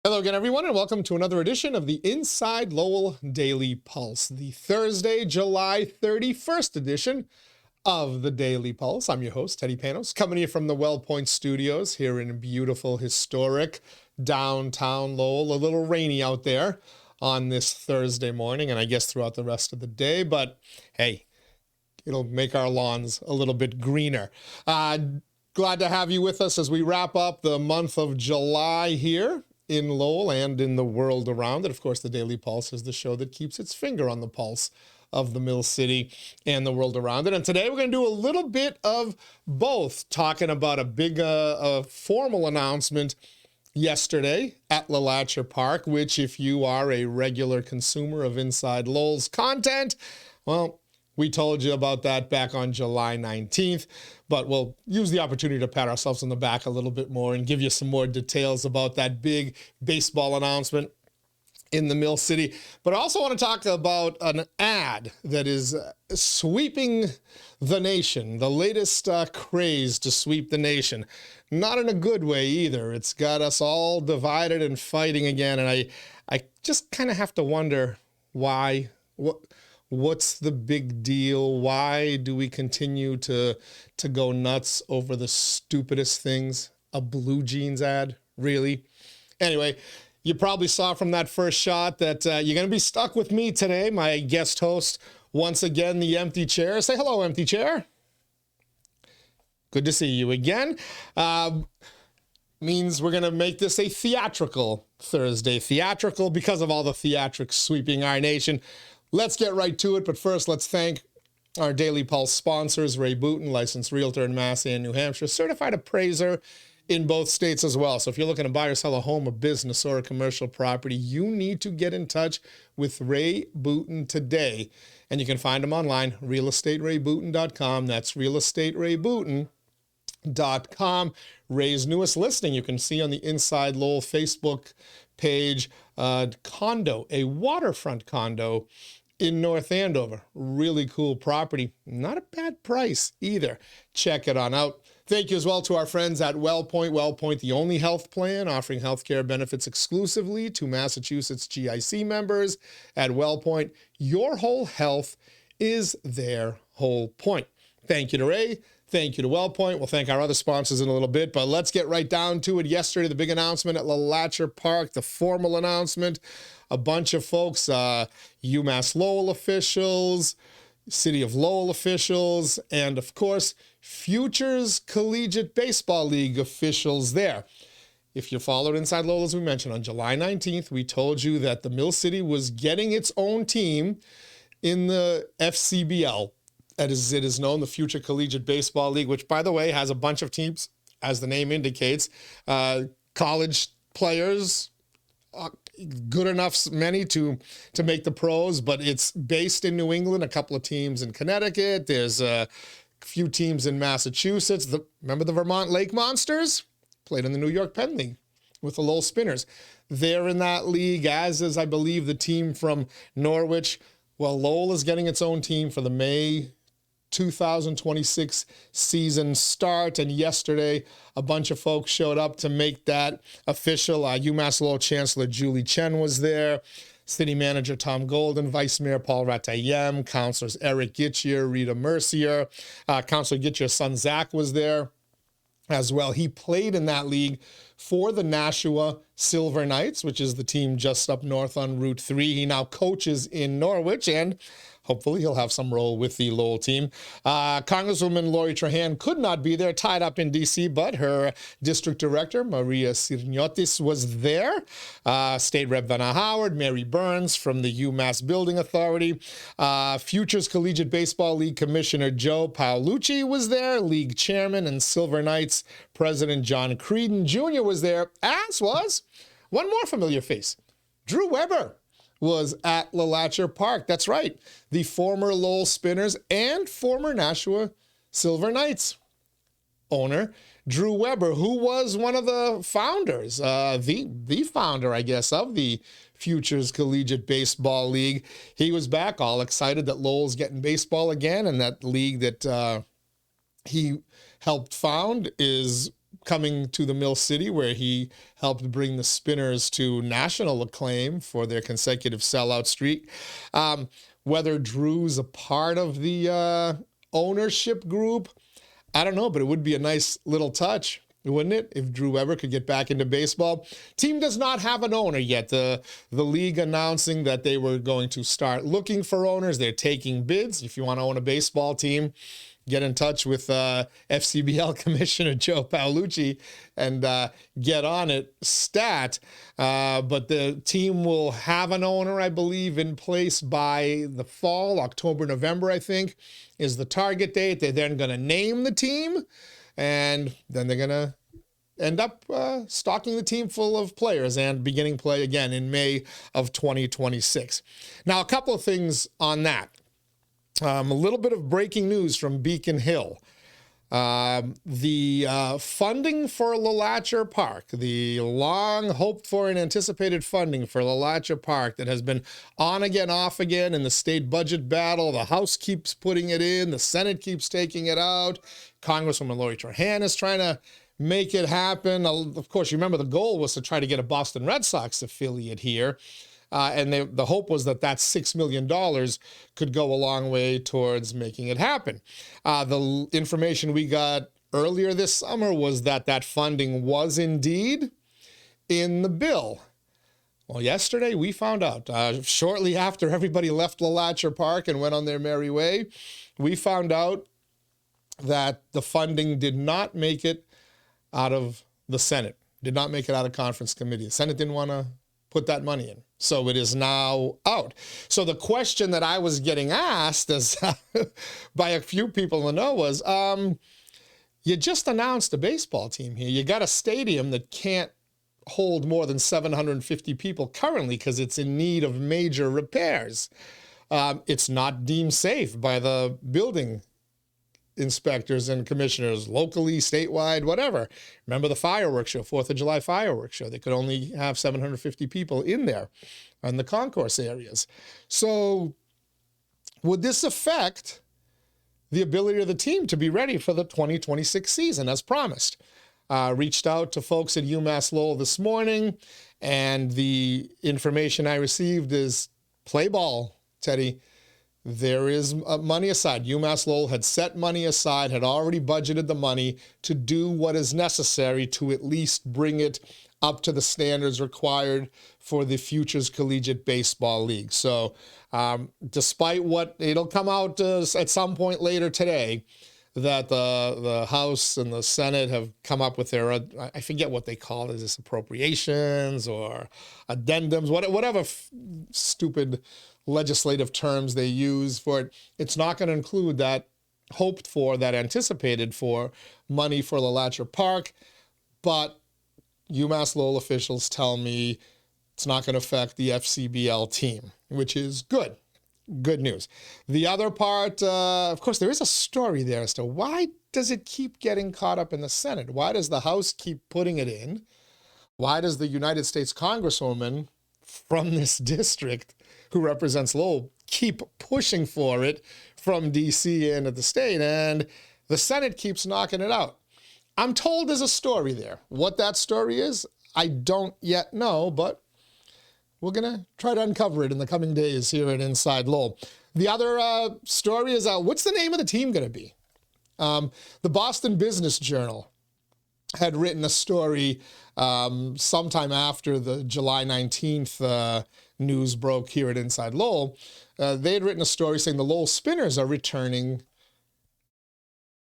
Hello again, everyone, and welcome to another edition of the Inside Lowell Daily Pulse, the Thursday, July 31st edition of the Daily Pulse. I'm your host, Teddy Panos, coming to you from the Well Point Studios here in beautiful, historic downtown Lowell. A little rainy out there on this Thursday morning, and I guess throughout the rest of the day, but hey, it'll make our lawns a little bit greener. Glad to have you with us as we wrap up the month of July here in Lowell and in the world around it. Of course, the Daily Pulse is the show that keeps its finger on the pulse of the Mill City and the world around it. And today we're going to do a little bit of both, talking about a big formal announcement yesterday at LeLacheur Park, which if you are a regular consumer of Inside Lowell's content, well, we told you about that back on July 19th, but we'll use the opportunity to pat ourselves on the back a little bit more and give you some more details about that big baseball announcement in the Mill City. But I also want to talk about an ad that is sweeping the nation, the latest craze to sweep the nation. Not in a good way either. It's got us all divided and fighting again, and I just kind of have to wonder why. What's the big deal? Why do we continue to go nuts over the stupidest things? A blue jeans ad, really? Anyway, you probably saw from that first shot that you're going to be stuck with me today, my guest host, once again, the empty chair. Say hello, empty chair. Good to see you again. Means we're going to make this a theatrical Thursday. Theatrical because of all the theatrics sweeping our nation. Let's get right to it, but first let's thank our Daily Pulse sponsors, Ray Booten, licensed realtor in Mass and New Hampshire, certified appraiser in both states as well. So if you're looking to buy or sell a home, a business, or a commercial property, you need to get in touch with Ray Booten today. And you can find him online, realestaterayBooten.com. That's realestaterayBooten.com. Ray's newest listing you can see on the Inside Lowell Facebook page, condo, a waterfront condo in North Andover. Really cool property. Not a bad price either. Check it on out. Thank you as well to our friends at Well Point. Well Point, the only health plan offering healthcare benefits exclusively to Massachusetts GIC members. At Well Point, your whole health is their whole point. Thank you to Ray. Thank you to Well Point. We'll thank our other sponsors in a little bit, but let's get right down to it. Yesterday, the big announcement at LeLacheur Park, the formal announcement. A bunch of folks, UMass Lowell officials, City of Lowell officials, and of course, Futures Collegiate Baseball League officials there. If you followed Inside Lowell, as we mentioned, on July 19th, we told you that the Mill City was getting its own team in the FCBL. As it is known, the Future Collegiate Baseball League, which, by the way, has a bunch of teams, as the name indicates, college players, good enough, many to make the pros, but it's based in New England, a couple of teams in Connecticut. There's a few teams in Massachusetts. Remember the Vermont Lake Monsters? Played in the New York Penn League with the Lowell Spinners. They're in that league, as is, I believe, the team from Norwich. Well, Lowell is getting its own team for the May 2026 season start, and yesterday a bunch of folks showed up to make that official. UMass Lowell Chancellor Julie Chen was there, City Manager Tom Golden, Vice Mayor Paul Ratayem, Councilors Eric Gitchier, Rita Mercier, Councilor Gitchier's son Zach was there as well. He played in that league for the Nashua Silver Knights, which is the team just up north on Route 3. He now coaches in Norwich, and hopefully he'll have some role with the Lowell team. Congresswoman Lori Trahan could not be there, tied up in D.C., but her district director, Maria Sirniotis, was there. State Rep Vanna Howard, Mary Burns from the UMass Building Authority. Futures Collegiate Baseball League Commissioner Joe Paolucci was there. League Chairman and Silver Knights President John Creedon Jr. was there, as was one more familiar face, Drew Weber was at LeLacheur Park. That's right. The former Lowell Spinners and former Nashua Silver Knights owner, Drew Weber, who was one of the founders, the founder, I guess, of the Futures Collegiate Baseball League. He was back, all excited that Lowell's getting baseball again, and that league that he helped found is coming to the Mill City, where he helped bring the Spinners to national acclaim for their consecutive sellout streak. Whether Drew's a part of the ownership group, I don't know, but it would be a nice little touch, wouldn't it, if Drew ever could get back into baseball? Team does not have an owner yet. The league announcing that they were going to start looking for owners. They're taking bids. If you want to own a baseball team, get in touch with FCBL Commissioner Joe Paolucci and get on it stat. But the team will have an owner, I believe, in place by the fall. October, November, I think, is the target date. They're then going to name the team, and then they're going to end up stocking the team full of players and beginning play again in May of 2026. Now, a couple of things on that. A little bit of breaking news from Beacon Hill. The funding for LeLacheur Park, the long hoped for and anticipated funding for LeLacheur Park that has been on again, off again in the state budget battle. The House keeps putting it in. The Senate keeps taking it out. Congresswoman Lori Trahan is trying to make it happen. Of course, you remember the goal was to try to get a Boston Red Sox affiliate here. And the hope was that $6 million could go a long way towards making it happen. The information we got earlier this summer was that funding was indeed in the bill. Well, yesterday we found out, shortly after everybody left LeLacheur Park and went on their merry way, we found out that the funding did not make it out of the Senate, did not make it out of conference committee. The Senate didn't want to put that money in. So it is now out. So the question that I was getting asked as by a few people in the know was, you just announced a baseball team here. You got a stadium that can't hold more than 750 people currently because it's in need of major repairs. It's not deemed safe by the building inspectors and commissioners locally, statewide, whatever. Remember the fireworks show, 4th of July fireworks show. They could only have 750 people in there in the concourse areas. So would this affect the ability of the team to be ready for the 2026 season as promised? Reached out to folks at UMass Lowell this morning, and the information I received is play ball, Teddy. There is money aside. UMass Lowell had set money aside, had already budgeted the money to do what is necessary to at least bring it up to the standards required for the Futures Collegiate Baseball League. So despite what, it'll come out at some point later today, that the House and the Senate have come up with their, I forget what they call it, is this appropriations or addendums, whatever stupid legislative terms they use for it. It's not going to include that hoped for, that anticipated for money for LeLacheur Park, but UMass Lowell officials tell me it's not going to affect the FCBL team, which is good. Good news. The other part, of course, there is a story there as to why does it keep getting caught up in the Senate? Why does the House keep putting it in? Why does the United States Congresswoman from this district who represents Lowell keep pushing for it from D.C. and at the state, and the Senate keeps knocking it out? I'm told there's a story there. What that story is, I don't yet know, but we're going to try to uncover it in the coming days here at Inside Lowell. The other story is, what's the name of the team going to be? The Boston Business Journal had written a story sometime after the July 19th news broke here at Inside Lowell. They had written a story saying the Lowell Spinners are returning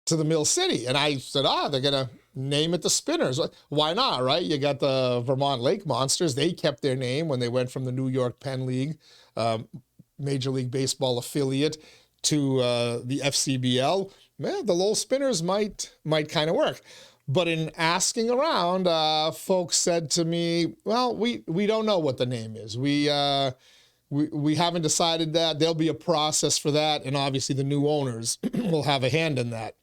to the Mill City. And I said, they're going to name it the Spinners. Why not, right? You got the Vermont Lake Monsters. They kept their name when they went from the New York Penn League, Major League Baseball affiliate, to the FCBL. Man, the Lowell Spinners might kind of work. But in asking around, folks said to me, well, we don't know what the name is. We haven't decided that. There'll be a process for that, and obviously the new owners will have a hand in that.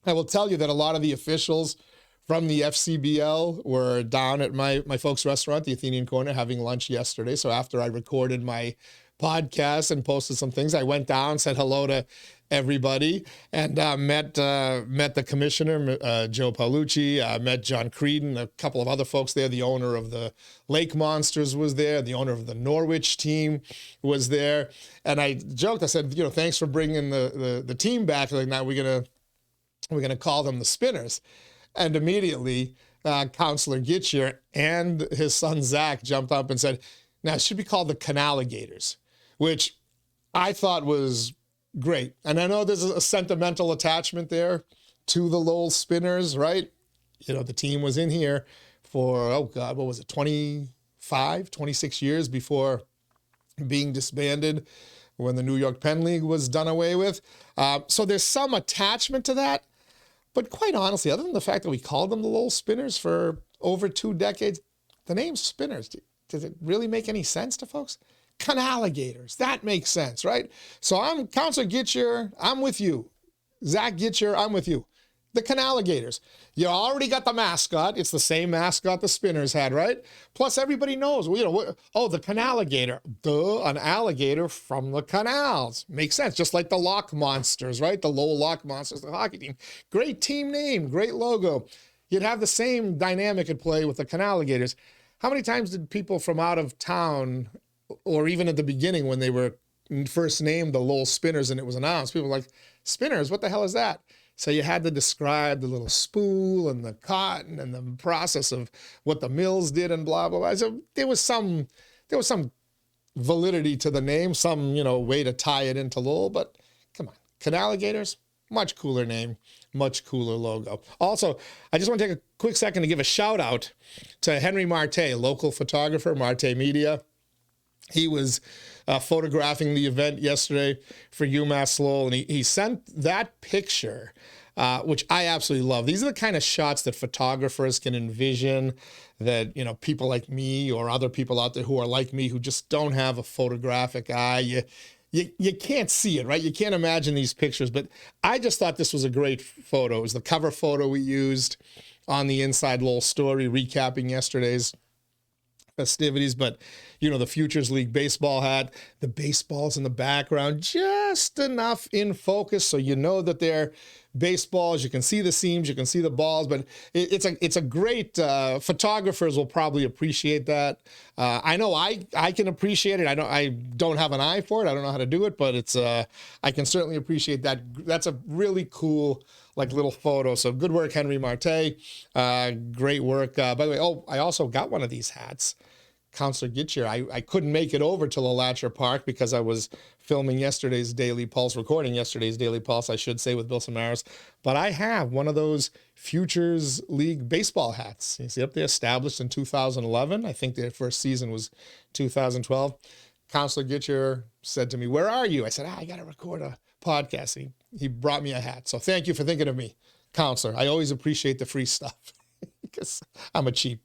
I will tell you that a lot of the officials from the FCBL were down at my folks' restaurant, the Athenian Corner, having lunch yesterday. So after I recorded my podcast and posted some things, I went down, said hello to everybody, and met the commissioner, Joe Paolucci, met John Creedon, a couple of other folks there. The owner of the Lake Monsters was there. The owner of the Norwich team was there. And I joked, I said, thanks for bringing the team back. Like, now we're gonna call them the Spinners. And immediately, Councilor 𝐃𝐚𝐢𝐥𝐲 and his son Zach jumped up and said, now it should be called the 𝐃𝐚𝐢𝐥𝐷𝐿𝐼𝐥𝐉, which I thought was great. And I know there's a sentimental attachment there to the Lowell Spinners, right? The team was in here for, oh God, what was it, 25, 26 years before being disbanded when the New York Penn League was done away with. So there's some attachment to that. But quite honestly, other than the fact that we called them the Lowell Spinners for over 2 decades, the name Spinners, does it really make any sense to folks? 𝐾𝐚𝐢𝐥𝐷𝐿𝐼𝐥𝐷, that makes sense, right? So I'm Councilor 𝐃𝐚𝐢𝐥𝐲, I'm with you. Zach 𝐃𝐚𝐢𝐥𝐲, I'm with you. The 𝐾𝐚𝐢𝐥𝐷𝐿𝐼𝐥𝐷. You already got the mascot. It's the same mascot the Spinners had, right? Plus, everybody knows, the 𝐾𝐚𝐢𝐥𝐷𝐿𝐼𝐥𝐷, an alligator from the canals. Makes sense, just like the Loch Monsters, right? The Lowell Loch Monsters, the hockey team. Great team name, great logo. You'd have the same dynamic at play with the 𝐾𝐚𝐢𝐥𝐷𝐿𝐼𝐥𝐷. How many times did people from out of town, or even at the beginning when they were first named the Lowell Spinners and it was announced, people were like, Spinners, what the hell is that? So you had to describe the little spool and the cotton and the process of what the mills did and blah, blah, blah. So there was some validity to the name, some, way to tie it into Lowell, but come on, 𝐾𝐚𝐢𝐥𝐷𝐿𝐼𝐥𝐷, much cooler name, much cooler logo. Also, I just want to take a quick second to give a shout out to Henry Marte, local photographer, Marte Media. He was photographing the event yesterday for UMass Lowell, and he sent that picture, which I absolutely love. These are the kind of shots that photographers can envision, that people like me or other people out there who are like me who just don't have a photographic eye. You can't see it, right? You can't imagine these pictures, but I just thought this was a great photo. It was the cover photo we used on the Inside Lowell story, recapping yesterday's festivities. But the Futures League baseball hat, the baseballs in the background, just enough in focus so that they're baseballs. You can see the seams, you can see the balls, but it's a great, photographers will probably appreciate that. I know I can appreciate it. I don't have an eye for it. I don't know how to do it, but I can certainly appreciate that. That's a really cool, little photo. So good work, Henry Marte. Great work. By the way, I also got one of these hats. Councilor 𝐃𝐚𝐢𝐥𝐲. I couldn't make it over to LeLacheur Park because I was filming yesterday's Daily Pulse, recording yesterday's Daily Pulse, I should say, with Bill Samaras. But I have one of those Futures League baseball hats. You see up there, established in 2011. I think their first season was 2012. Councilor 𝐃𝐚𝐢𝐥𝐲 said to me, "Where are you?" I said, I got to record a podcast. And he brought me a hat. So thank you for thinking of me, Councilor. I always appreciate the free stuff because I'm a cheap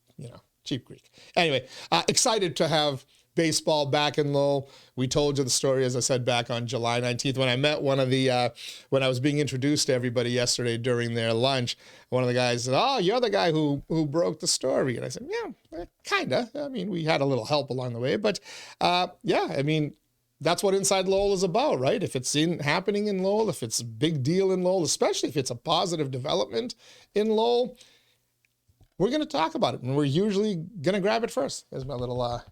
Greek. Anyway, excited to have baseball back in Lowell. We told you the story, as I said, back on July 19th when I met one of the, when I was being introduced to everybody yesterday during their lunch. One of the guys said, "Oh, you're the guy who broke the story." And I said, "Yeah, kind of. I mean, we had a little help along the way, but yeah, I mean, that's what Inside Lowell is about, right? If it's happening in Lowell, if it's a big deal in Lowell, especially if it's a positive development in Lowell, we're going to talk about it, and we're usually going to grab it first." There's my little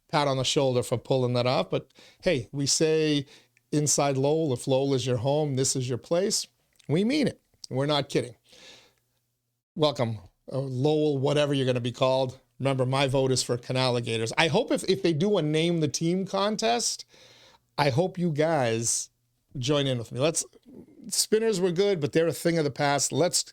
pat on the shoulder for pulling that off. But hey, we say Inside Lowell, if Lowell is your home, this is your place. We mean it. We're not kidding. Welcome, Lowell, whatever you're going to be called. Remember, my vote is for 𝐾𝐚𝐢𝐥𝐷𝐿𝐼𝐥𝐷. I hope if they do a Name the Team contest, I hope you guys join in with me. Spinners were good, but they're a thing of the past. Let's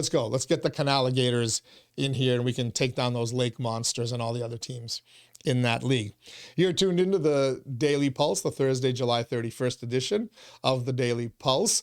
go. Let's get the 𝐾𝐚𝐢𝐥𝐷𝐿𝐼𝐥𝐷 and we can take down those Lake Monsters and all the other teams in that league. You're tuned into the Daily Pulse, the Thursday, July 31st edition of the Daily Pulse.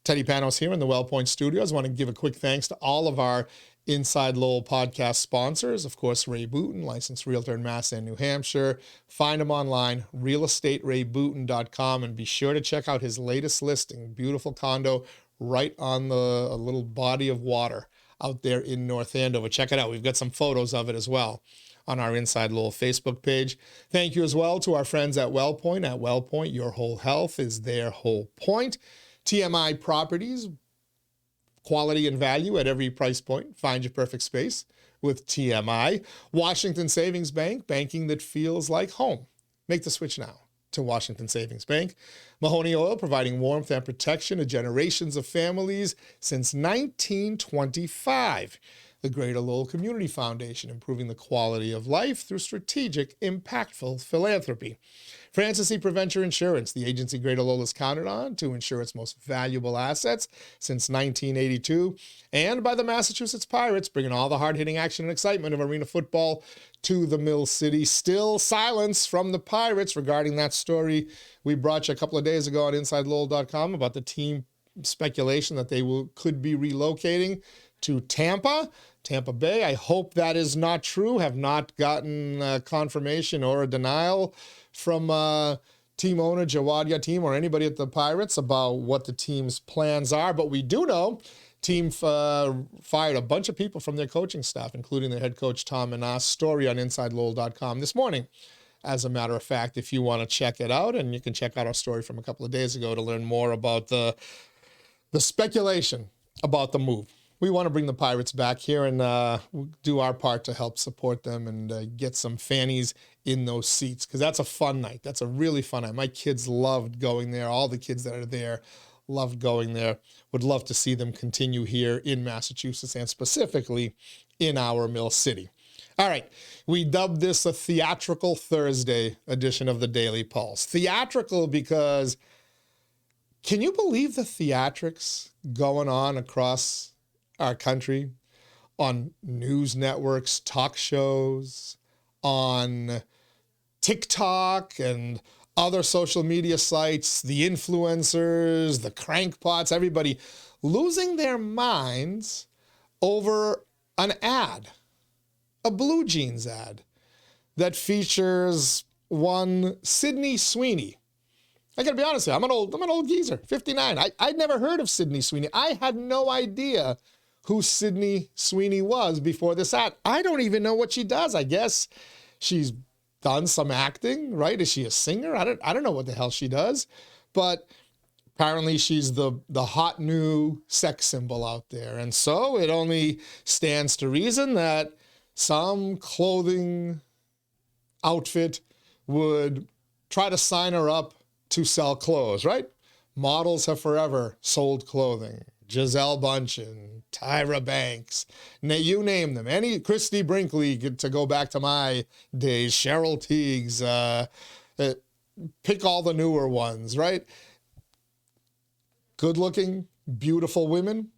Teddy Panos here in the WellPoint Studios. I want to give a quick thanks to all of our Inside Lowell podcast sponsors. Of course, Ray Booten, licensed realtor in Mass and New Hampshire. Find him online, realestaterayBooten.com, and be sure to check out his latest listing, beautiful condo right on the little body of water out there in North Andover. Check it out. We've got some photos of it as well on our Inside Lowell Facebook page. Thank you as well to our friends at WellPoint. At WellPoint, your whole health is their whole point. TMI Properties, quality and value at every price point. Find your perfect space with TMI. Washington Savings Bank, banking that feels like home. Make the switch now to Washington Savings Bank. Mahoney Oil, providing warmth and protection to generations of families since 1925. The Greater Lowell Community Foundation, improving the quality of life through strategic, impactful philanthropy. Francis E. Preventure Insurance, the agency Greater Lowell has counted on to insure its most valuable assets since 1982. And by the Massachusetts Pirates, bringing all the hard-hitting action and excitement of arena football to the Mill City. Still silence from the Pirates regarding that story we brought you a couple of days ago on InsideLowell.com about the team speculation that they could be relocating to Tampa Bay. I hope that is not true. Have not gotten confirmation or a denial from team owner Jawad Yatim or anybody at the Pirates about what the team's plans are. But we do know team fired a bunch of people from their coaching staff, including their head coach Tom Manas. Story on InsideLowell.com this morning. As a matter of fact, if you want to check it out, and you can check out our story from a couple of days ago to learn more about the speculation about the move. We want to bring the Pirates back here and do our part to help support them and get some fannies in those seats, because that's a fun night. That's a really fun night. My kids loved going there. All the kids that are there loved going there. Would love to see them continue here in Massachusetts and specifically in our Mill City. All right, we dubbed this a Theatrical Thursday edition of the Daily Pulse. Theatrical because can you believe the theatrics going on across our country on news networks, talk shows, on TikTok and other social media sites, the influencers, the crankpots, everybody losing their minds over an ad, a Blue Jeans ad that features one Sydney Sweeney. I gotta be honest with you, I'm an old geezer, 59. I'd never heard of Sydney Sweeney. I had no idea who Sydney Sweeney was before this ad. I don't even know what she does. I guess she's done some acting, right? Is she a singer? I don't know what the hell she does, but apparently she's the hot new sex symbol out there. And so it only stands to reason that some clothing outfit would try to sign her up to sell clothes, right? Models have forever sold clothing. Gisele Bündchen, Tyra Banks, you name them. Any Christy Brinkley, to go back to my days, Cheryl Tiegs, pick all the newer ones, right? Good-looking, beautiful women.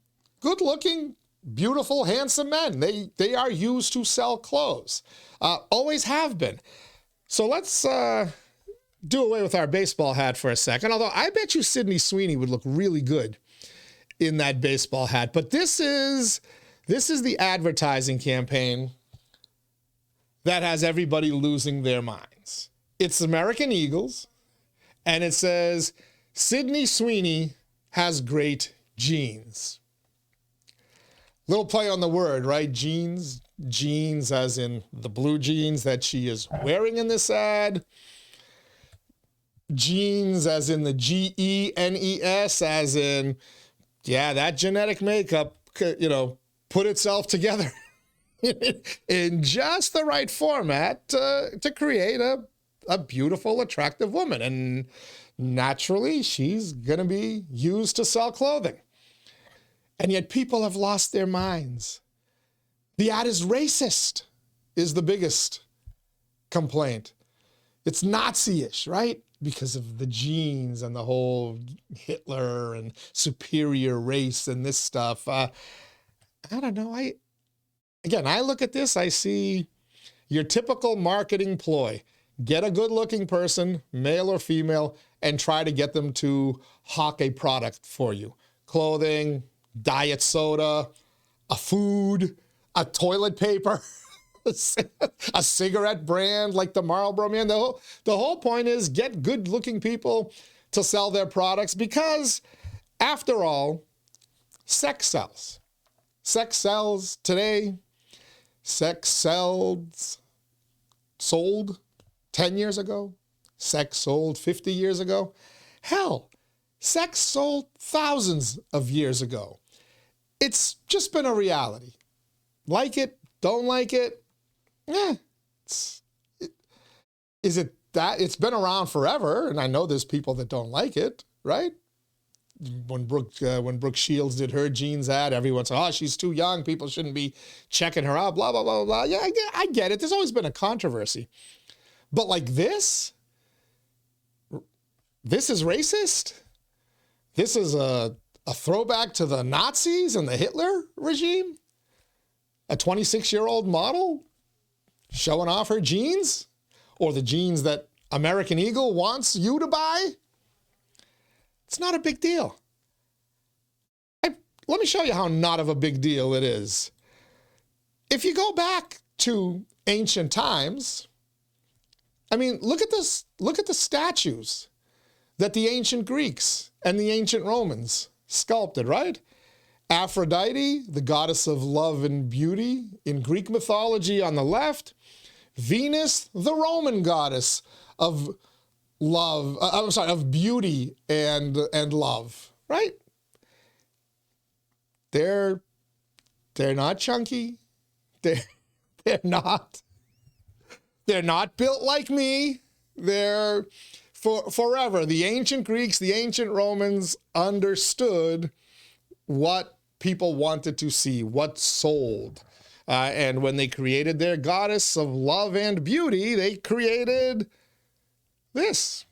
Good-looking, beautiful, handsome men. They are used to sell clothes. Always have been. So let's do away with our baseball hat for a second. Although I bet you Sydney Sweeney would look really good in that baseball hat. But this is the advertising campaign that has everybody losing their minds. It's American Eagles, and it says, Sydney Sweeney has great jeans. Little play on the word, right? Jeans as in the blue jeans that she is wearing in this ad. Genes as in the G-E-N-E-S, as in, yeah, that genetic makeup, put itself together in just the right format to create a beautiful, attractive woman. And naturally, she's going to be used to sell clothing. And yet people have lost their minds. The ad is racist, is the biggest complaint. It's Nazi-ish, right? Because of the genes and the whole Hitler and superior race and this stuff. I don't know. I look at this, I see your typical marketing ploy. Get a good-looking person, male or female, and try to get them to hawk a product for you. Clothing, diet soda, a food, a toilet paper. A cigarette brand like the Marlboro Man. The whole point is get good-looking people to sell their products because, after all, sex sells. Sex sells today. Sex sells sold 10 years ago. Sex sold 50 years ago. Hell, sex sold thousands of years ago. It's just been a reality. Like it, don't like it, is it that? It's been around forever, and I know there's people that don't like it, right? When Brooke Shields did her jeans ad, everyone said, oh, she's too young, people shouldn't be checking her out, blah, blah, blah, blah. Yeah, I get it. There's always been a controversy. But like this is racist? This is a throwback to the Nazis and the Hitler regime? A 26-year-old model showing off her jeans? Or the jeans that American Eagle wants you to buy? It's not a big deal. Let me show you how not of a big deal it is. If you go back to ancient times, I mean, look at this. Look at the statues that the ancient Greeks and the ancient Romans sculpted, right? Aphrodite, the goddess of love and beauty in Greek mythology on the left. Venus, the Roman goddess of love, of beauty and love, right? They're not chunky. They're not built like me. They're forever. The ancient Greeks, the ancient Romans understood what people wanted to see, what sold. And when they created their goddess of love and beauty, they created this.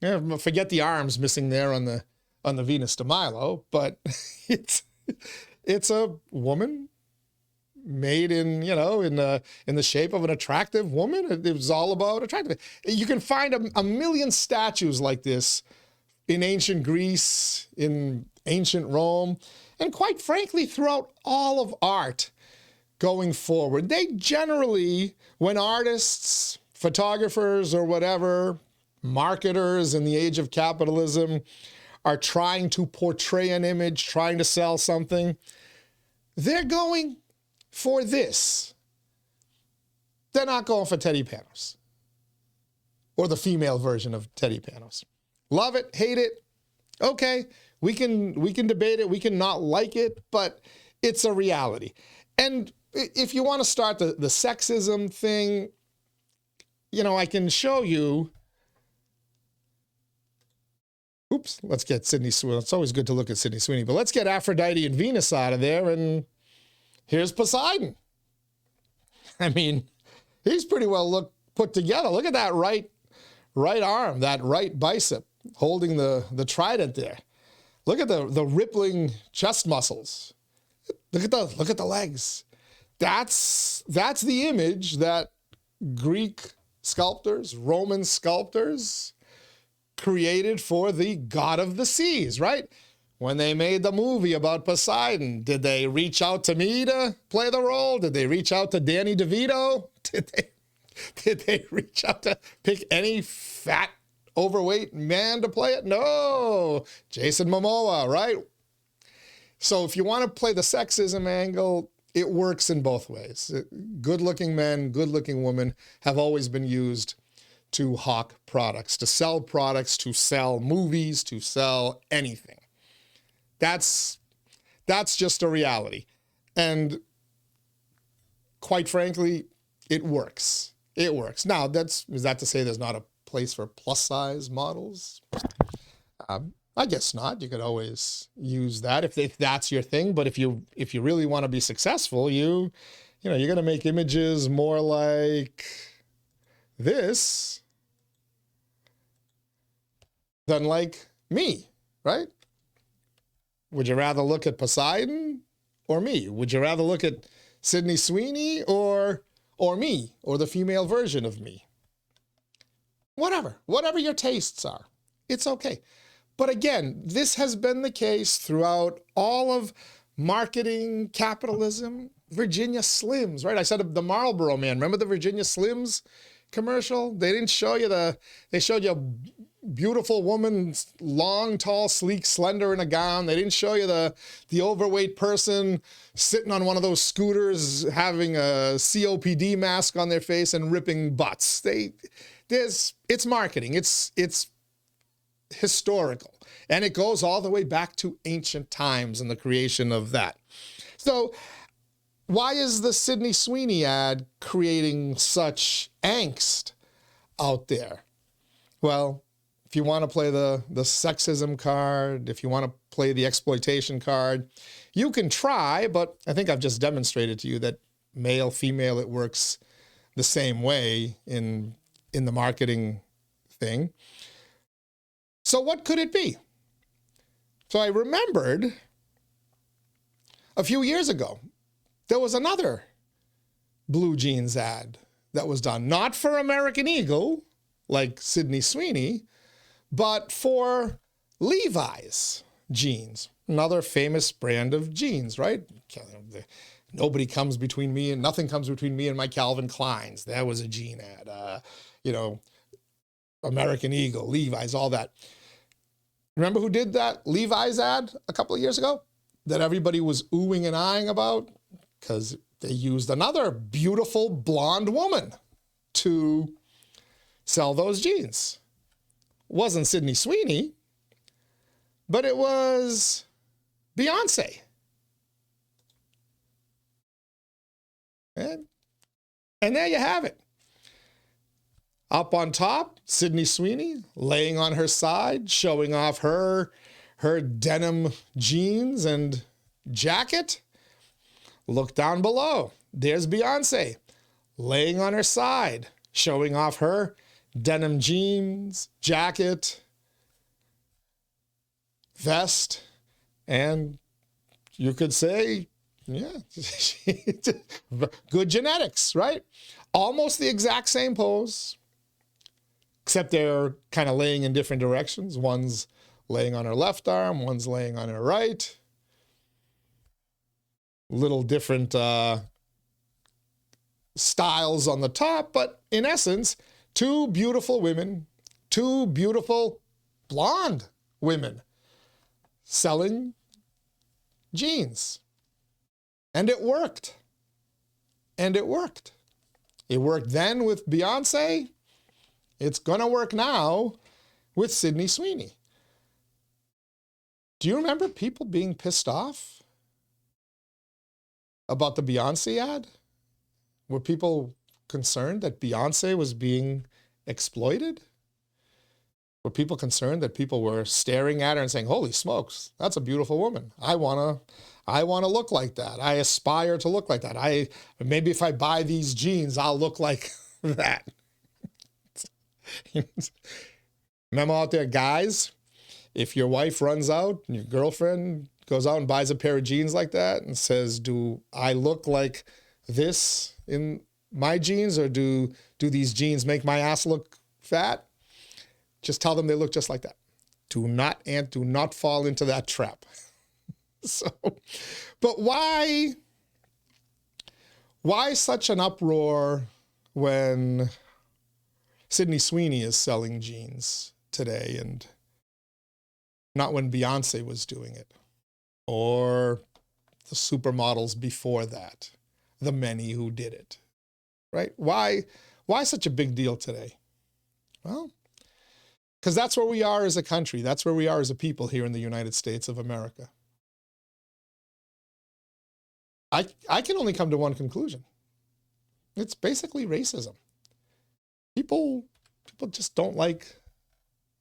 Yeah, forget the arms missing there on the Venus de Milo, but it's a woman made in the shape of an attractive woman. It was all about attractive. You can find a million statues like this in ancient Greece, in ancient Rome, and quite frankly, throughout all of art going forward. They generally, when artists, photographers, or whatever, marketers in the age of capitalism are trying to portray an image, trying to sell something, they're going for this. They're not going for Teddy Panos or the female version of Teddy Panos. Love it, hate it, okay, we can debate it, we can not like it, but it's a reality. And if you want to start the sexism thing, I can show you. Oops, let's get Sydney Sweeney. It's always good to look at Sydney Sweeney, but let's get Aphrodite and Venus out of there, and here's Poseidon. I mean, he's pretty well put together. Look at that right arm, that right bicep, holding the trident there. Look at the rippling chest muscles. Look at the legs. That's the image that Greek sculptors, Roman sculptors created for the god of the seas, right? When they made the movie about Poseidon, did they reach out to me to play the role? Did they reach out to Danny DeVito? Did they reach out to pick any fat, overweight man to play it? No, Jason Momoa, right? So if you want to play the sexism angle, it works in both ways. Good-looking men, good-looking women have always been used to hawk products, to sell movies, to sell anything. That's just a reality. And quite frankly, it works. It works. Now, is that to say there's not a place for plus-size models? I guess not. You could always use that if that's your thing. But if you really want to be successful, you're going to make images more like this than like me, right? Would you rather look at Poseidon or me? Would you rather look at Sydney Sweeney or me, or the female version of me? Whatever your tastes are, it's okay. But again, this has been the case throughout all of marketing, capitalism. Virginia Slims, right? I said the Marlboro Man. Remember the Virginia Slims commercial? They didn't show you they showed you beautiful woman, long, tall, sleek, slender in a gown. They didn't show you the overweight person sitting on one of those scooters having a COPD mask on their face and ripping butts. It's marketing. It's historical. And it goes all the way back to ancient times and the creation of that. So why is the Sydney Sweeney ad creating such angst out there? Well, if you want to play the sexism card, if you want to play the exploitation card, you can try, but I think I've just demonstrated to you that male, female, it works the same way in the marketing thing. So what could it be? So I remembered a few years ago, there was another blue jeans ad that was done, not for American Eagle, like Sydney Sweeney, but for Levi's jeans, another famous brand of jeans, right? Nobody comes between me and nothing comes between me and my Calvin Kleins. That was a jean ad. American Eagle, Levi's, all that. Remember who did that Levi's ad a couple of years ago that everybody was oohing and eyeing about? Because they used another beautiful blonde woman to sell those jeans. It wasn't Sydney Sweeney, but it was Beyonce. And there you have it. Up on top, Sydney Sweeney laying on her side, showing off her denim jeans and jacket. Look down below. There's Beyonce laying on her side, showing off her denim jeans, jacket, vest, and you could say, yeah, good genetics, right? Almost the exact same pose, except they're kind of laying in different directions. One's laying on her left arm, one's laying on her right. Little different styles on the top, but in essence, two beautiful women, two beautiful blonde women selling jeans. And it worked. And it worked. It worked then with Beyonce. It's going to work now with Sydney Sweeney. Do you remember people being pissed off about the Beyonce ad? Were people concerned that Beyonce was being exploited? Were people concerned that people were staring at her and saying, holy smokes, that's a beautiful woman. I want to look like that. I aspire to look like that. Maybe if I buy these jeans, I'll look like that. Memo out there, guys, if your wife runs out and your girlfriend goes out and buys a pair of jeans like that and says, do I look like this in my jeans, or do these jeans make my ass look fat? Just tell them they look just like that. Do not fall into that trap. So, but why such an uproar when Sydney Sweeney is selling jeans today and not when Beyonce was doing it, or the supermodels before that, the many who did it, right? Why such a big deal today? Well, because that's where we are as a country. That's where we are as a people here in the United States of America. I can only come to one conclusion. It's basically racism. People just don't like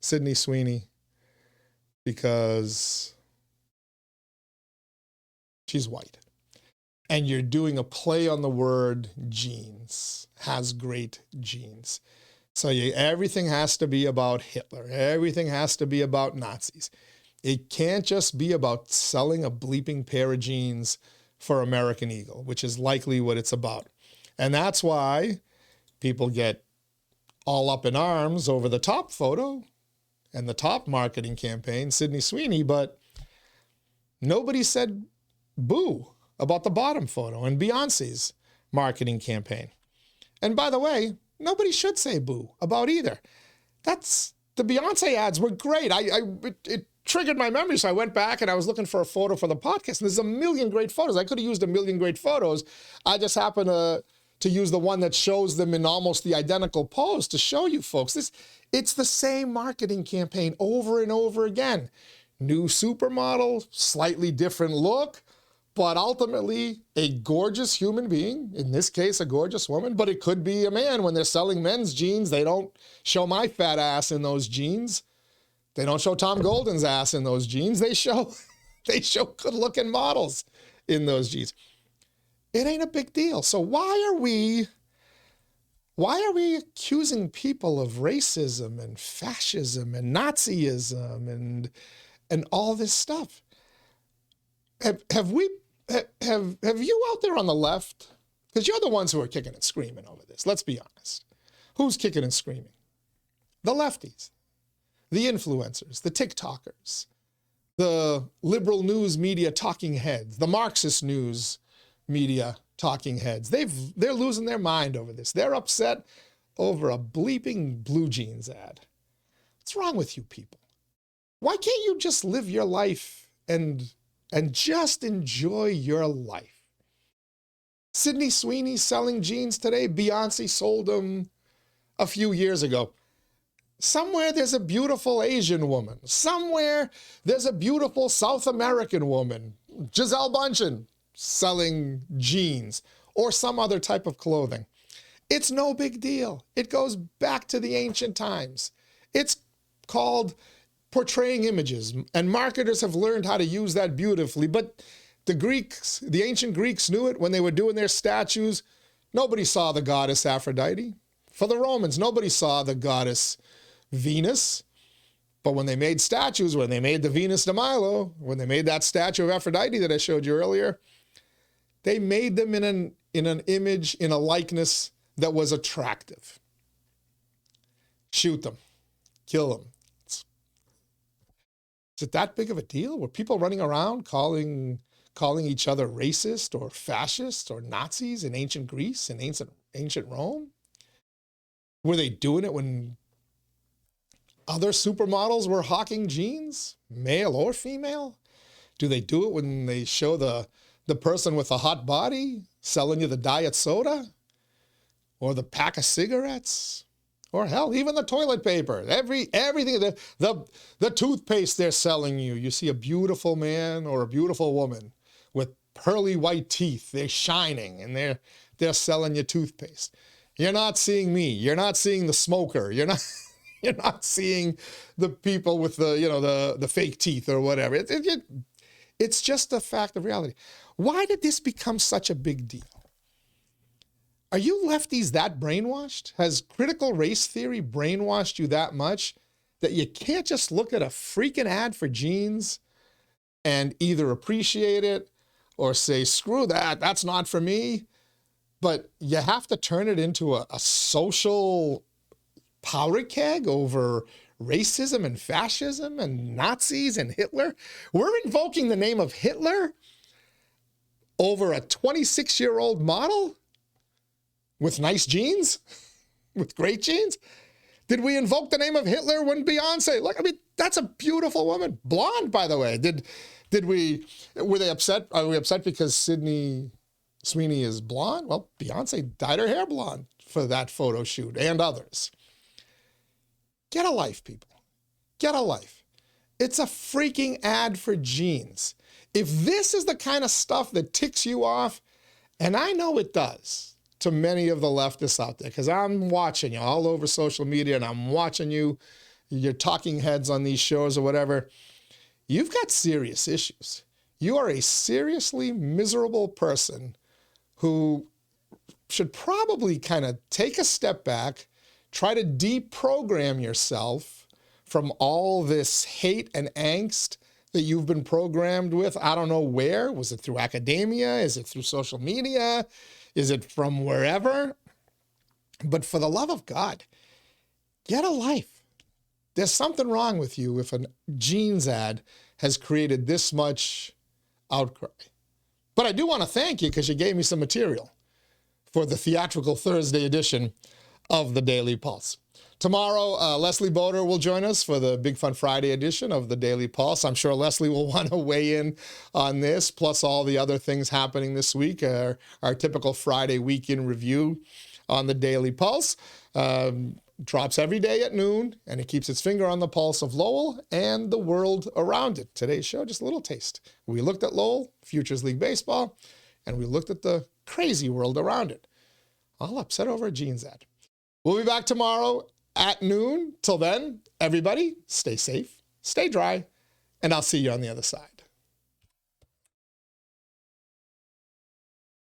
Sydney Sweeney because she's white. And you're doing a play on the word jeans, has great jeans. So everything has to be about Hitler. Everything has to be about Nazis. It can't just be about selling a bleeping pair of jeans for American Eagle, which is likely what it's about. And that's why people get all up in arms over the top photo and the top marketing campaign, Sydney Sweeney, but nobody said boo about the bottom photo and Beyonce's marketing campaign. And by the way, nobody should say boo about either. That's the Beyonce ads were great. It triggered my memory, so I went back and I was looking for a photo for the podcast. And there's a million great photos. I could have used a million great photos. I just happened to use the one that shows them in almost the identical pose to show you folks. It's the same marketing campaign over and over again. New supermodel, slightly different look, but ultimately a gorgeous human being, in this case, a gorgeous woman, but it could be a man. When they're selling men's jeans, they don't show my fat ass in those jeans. They don't show Tom Golden's ass in those jeans. They show good-looking models in those jeans. It ain't a big deal. So why are we accusing people of racism and fascism and Nazism and all this stuff? Have you out there on the left? Because you're the ones who are kicking and screaming over this. Let's be honest. Who's kicking and screaming? The lefties, the influencers, the TikTokers, the liberal news media talking heads, the Marxist news media talking heads. They're losing their mind over this. They're upset over a bleeping blue jeans ad. What's wrong with you people? Why can't you just live your life and just enjoy your life? Sydney Sweeney selling jeans today. Beyonce sold them a few years ago. Somewhere there's a beautiful Asian woman. Somewhere there's a beautiful South American woman, Gisele Bündchen, selling jeans or some other type of clothing. It's no big deal. It goes back to the ancient times. It's called portraying images, and marketers have learned how to use that beautifully. But the ancient Greeks knew it when they were doing their statues. Nobody saw the goddess Aphrodite. For the Romans, nobody saw the goddess Venus. But when they made statues, when they made the Venus de Milo, when they made that statue of Aphrodite that I showed you earlier, they made them in an image, in a likeness that was attractive. Shoot them. Kill them. Is it that big of a deal? Were people running around calling each other racist or fascist or Nazis in ancient Greece and ancient Rome? Were they doing it when other supermodels were hawking jeans, male or female? Do they do it when they show the person with the hot body selling you the diet soda or the pack of cigarettes? Or hell, even the toilet paper, everything, the toothpaste they're selling you. You see a beautiful man or a beautiful woman with pearly white teeth. They're shining and they're selling you toothpaste. You're not seeing me. You're not seeing the smoker. You're not seeing the people with the fake teeth or whatever. It's just a fact of reality. Why did this become such a big deal? Are you lefties that brainwashed? Has critical race theory brainwashed you that much that you can't just look at a freaking ad for jeans and either appreciate it or say, screw that, that's not for me? But you have to turn it into a social powder keg over racism and fascism and Nazis and Hitler? We're invoking the name of Hitler over a 26-year-old model? With nice jeans? With great jeans? Did we invoke the name of Hitler when Beyonce? Look, I mean, that's a beautiful woman. Blonde, by the way. Were they upset? Are we upset because Sydney Sweeney is blonde? Well, Beyonce dyed her hair blonde for that photo shoot and others. Get a life, people. Get a life. It's a freaking ad for jeans. If this is the kind of stuff that ticks you off, and I know it does, to many of the leftists out there, because I'm watching you all over social media and I'm watching you're talking heads on these shows or whatever. You've got serious issues. You are a seriously miserable person who should probably kind of take a step back, try to deprogram yourself from all this hate and angst that you've been programmed with. I don't know where. Was it through academia? Is it through social media? Is it from wherever? But for the love of God, get a life. There's something wrong with you if a jeans ad has created this much outcry. But I do want to thank you because you gave me some material for the Theatrical Thursday edition of the Daily Pulse. Tomorrow, Leslie Boder will join us for the Big Fun Friday edition of the Daily Pulse. I'm sure Leslie will want to weigh in on this, plus all the other things happening this week, our typical Friday week-in review on the Daily Pulse. Drops every day at noon, and it keeps its finger on the pulse of Lowell and the world around it. Today's show, just a little taste. We looked at Lowell, Futures League Baseball, and we looked at the crazy world around it. All upset over a jeans ad. We'll be back tomorrow at noon. Till then, everybody, stay safe, stay dry, and I'll see you on the other side.